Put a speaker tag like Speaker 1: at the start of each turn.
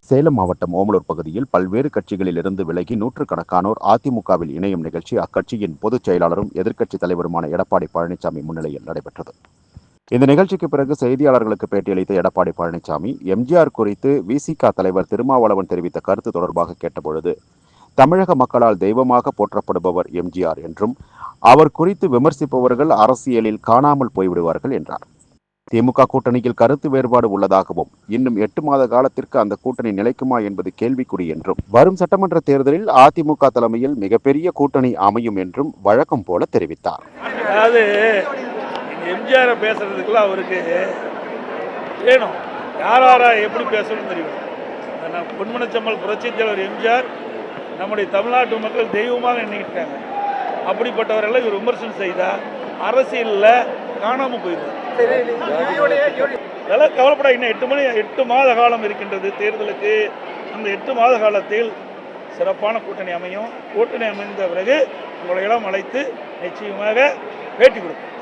Speaker 1: சேலம் மாவட்டம் ஓமலூர் பகுதியில் பல்வேறு கட்சிகளில் இருந்து விலகி நூற்றுக்கணக்கானோர் அதிமுகவில் இணையும் நிகழ்ச்சி அக்கட்சியின் பொதுச் செயலாளரும் எதிர்க்கட்சித் தலைவருமான எடப்பாடி பழனிசாமி முன்னிலையில் நடைபெற்றது. இந்த நிகழ்ச்சிக்கு பிறகு செய்தியாளர்களுக்கு பேட்டியளித்த எடப்பாடி பழனிசாமி, எம்ஜிஆர் குறித்து விசிக தலைவர் திருமாவளவன் தெரிவித்த கருத்து தொடர்பாக கேட்டபொழுது, தமிழக மக்களால் தெய்வமாக போற்றப்படுபவர் எம்ஜிஆர் என்றும், அவர் குறித்து விமர்சிப்பவர்கள் அரசியலில் காணாமல் போய்விடுவார்கள் என்றார். திமுக கூட்டணியில் கருத்து வேறுபாடு உள்ளதாகவும், இன்னும் 8 மாத காலத்திற்கு அந்த கூட்டணி நிலைக்குமா என்பது கேள்விக்குறி என்றும், வரும் சட்டமன்ற தேர்தலில் அதிமுக தலைமையில் மிகப்பெரிய கூட்டணி அமையும் என்றும் வழக்கம் போல தெரிவித்தார்.
Speaker 2: அதாவது எம்ஜிஆர் பேசுறதுக்குலாம் அவருக்கு வேணும், யாரா எப்படி பேசணும்னு தெரியும். பொன்மனச்செம்மல் புரட்சித் தலைவர் எம்ஜிஆர் நம்முடைய தமிழ்நாட்டு மக்கள் தெய்வமாக எண்ணிக்கிட்டாங்க. அப்படிப்பட்டவரெல்லாம் இவர் விமர்சனம் செய்தால் அரசியலில் காணாமல் போயிடுவார். அதெல்லாம் கவலைப்பட, இன்னும் 8 மாத காலம் இருக்கின்றது தேர்தலுக்கு. அந்த 8 மாத காலத்தில் சிறப்பான கூட்டணி அமையும். கூட்டணி அமைந்த பிறகு உங்களையெல்லாம் அழைத்து நிச்சயமாக பேட்டி கொடுப்போம்.